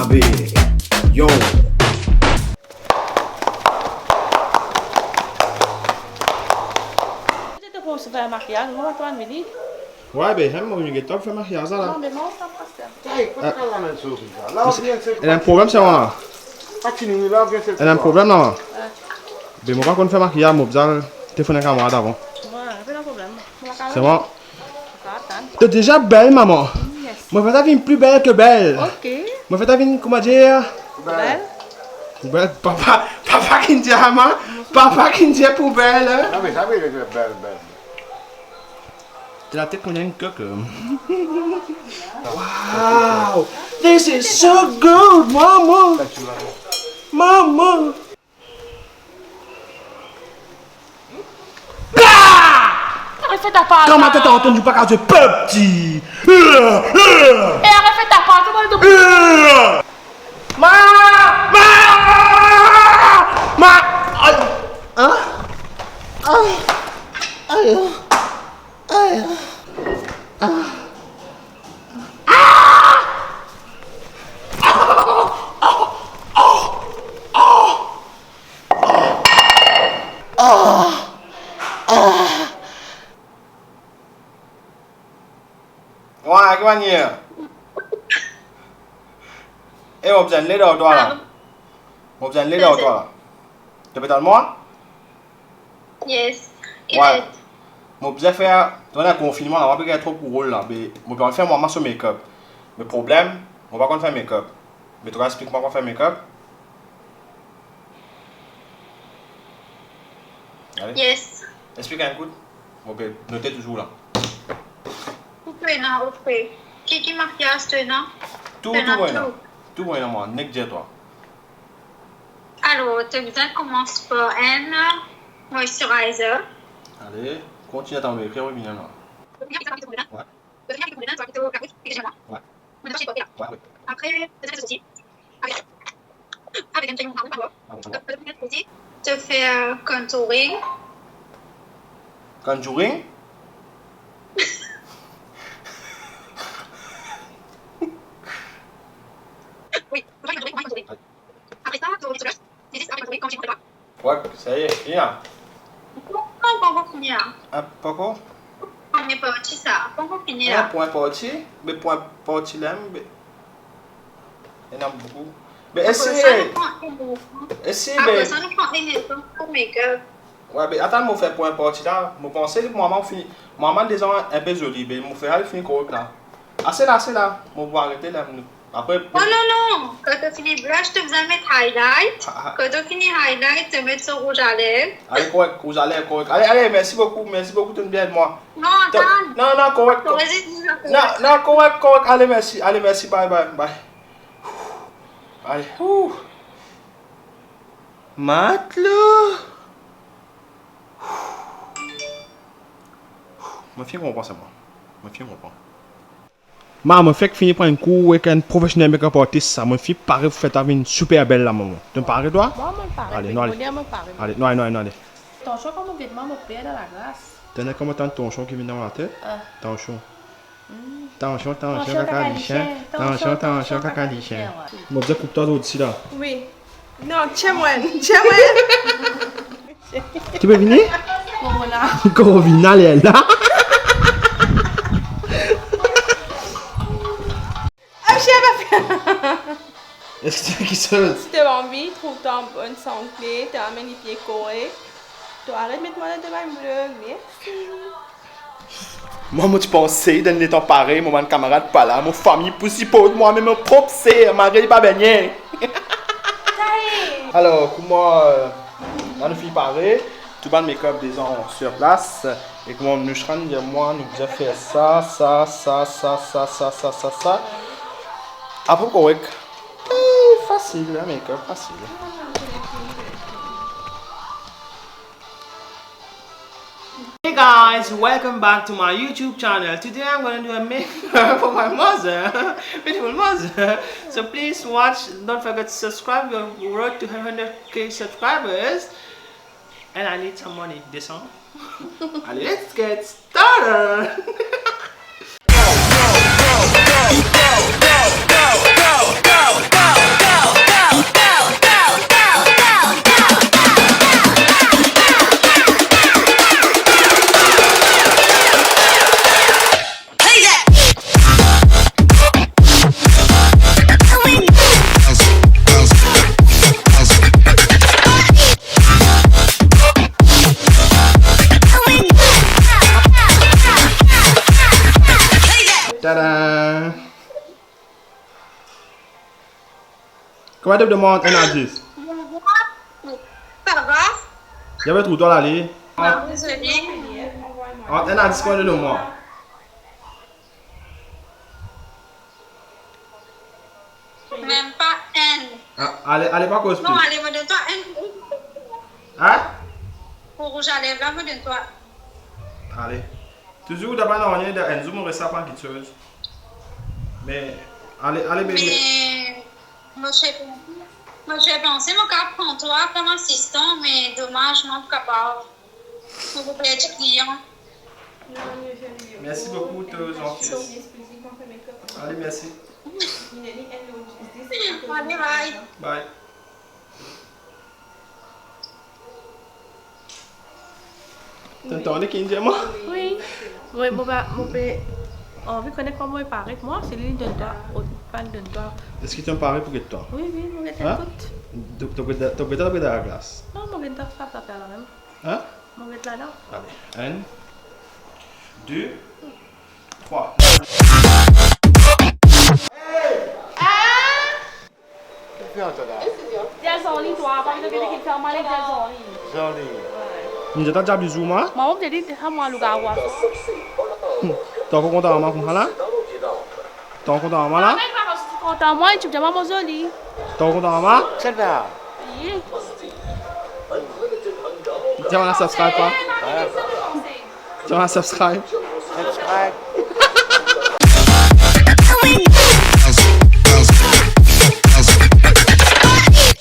ma belle. Yo. C'était pour se faire un maquillage, moi, toi, Amélie. Ouais, ben, j'aime mon top fait maquillage là. Non, mais non, ça passe. Elle a un problème, c'est moi. Elle a un problème là. Ben, moi, quand on fait maquillage, moi, besoin téléphoner à moi d'avant. Ouais, pas de problème. C'est bon. T'es déjà belle, maman. Yes. Moi, je vais plus belle que belle. Ok. Moi, je vais comment dire? Belle. Belle, papa qui me dit à moi. Papa qui me dit pour belle. Ah, mais ça veut dire belle. T'as la tête qu'on a une coque. Wow! This is so good, maman! Maman! Arrête ta part. Comment t'as entendu pas quand tu es petit? Arrête ta part, comment tu Ma! Aïe! Hein? Aïe! Ouais, comment dire? Eh, on besoin de l'aide à toi là. On besoin de l'aide à toi là. Tu peux t'en moi? Yes. Ouais. Mon besoin faire, dans le confinement, on va pas trop pour rôle là. Mais on va faire moi sur make-up. Le problème, on va pas faire make-up. Mais tu vas expliquer moi comment faire make-up? Allez. Yes. Explique un coup. Ok, notez toujours là. Vous pouvez là, vous pouvez. Qui maquillage tu là? Tout bon. Tout bon moi, n'est que toi. Alors, tu as besoin de commencer par un moisturizer. Allez, continue à t'enlever, frère, oui, bien là. Ouais. Ouais. Ouais, oui. Après, tu fais ceci. Avec un crayon tu fais contouring. Conjuring? Oui, contouring. Après ça, tu fais contouring comme tu ne pas. Ouais, ça y est, viens. Pas finir. Ah, pourquoi? On n'est pas petit ça. Pas finir. Un point parti, mais point parti là, mais. Il y en a beaucoup. Mais essayez! Essayez, Après mais. ça, nous prenons des maisons pour make-up. Ouais, mais attends, je fais point parti là. Je pense que maman finit. Maman déjà un peu jolie, mais je fais finir correct là. Assez là. Je vais arrêter là. Après. Oh non! Quand tu finis blush, tu vas mettre highlight. Quand tu finis highlight, tu mets sur rouge à lèvres. Allez, correct, rouge à lèvres, correct. Allez, merci beaucoup, tu me bien de moi. Non, attends. Non, correct. Non, correct. Allez, merci, bye. Allez, ouh. Matelot. Ma fille comprend ça, moi. Maman, fait que finir par un cours avec un professionnel make-up artist, ça me fait paraître vous faites une super belle là, maman. Tu me parais, toi? Bon, me parle. Allez, non, allez. Allez, non. Ton choix comme vêtement me plaît dans la glace. T'en as combien de temps de ton chon qui vient dans la tête? Ton chon. Tension, Tension, cacalichin. Bon, vous coupe-toi d'ici là. Oui. Non, tiens-moi. Tu peux venir? Corona. Corona, elle est là. Est-ce que tu sais? Si tu as envie, trouve ton bonne santé, tu amènes les pieds corrects. Tu arrêtes de mettre moi dans tes bleu, merci. Moi, tu pensais donner ton pareil, mon camarade pas là, mon famille poussy pour moi, mais mon propre c'est, malgré pas baigné. Alors, comment on fait pareil, tout le make-up des gens sur place, et comment nous serons, moi, nous avons fait ça. Après, correct. Facile, le make-up, facile. Hey guys, welcome back to my YouTube channel. Today I'm going to do a makeup for my mother, beautiful mother. So please watch, don't forget to subscribe. We're road to 100k subscribers. And I need some money. This one. Let's get started. Go. Comment tu demandes 1 à 10? Ça va? Il y avait trop toi là. Désolée. Entre 1 à 10, combien de moi? Même pas un. Allez, pas cause Non, plus. allez, me donne-toi un. Hein? Pour rouge à lèvres, là, me donne-toi. Allez. Toujours d'abord, on est dans un zoom, on reste pas quitteuse. Mais, allez, bébé. Mais, moi, j'ai pensé, mon cas, prends toi comme assistant, mais dommage, non, capable. On vous plaît, client. Merci beaucoup, tes gentils. Allez, merci. Allez, bye. Bye. T'entends les qui moi? Oui. Oui, mon père, vu qu'on est pas moi pareil que moi, c'est lui de toi, pas de toi. Est-ce que tu en parles pour que toi? Oui, mon gars, Hein? écoute. Tu peux dans la glace. Non, mon gars, ça faire la même. Hein? Mon gars, là, non. Allez. 1, 2, 3. Jazoli, toi, pas de quelqu'un qui fait mal avec Jazoli. Joli. Nous avons déjà bisous, moi. Maman, j'ai dit, c'est moi, le gars, ouais. T'es encore content à moi comme ça là? T'es encore content à moi là? Content, moi, tu me dis, maman, joli. T'es encore content à moi? C'est bien. Oui. Tu vas la subscribe pas? Tu vas la subscribe? Subscribe.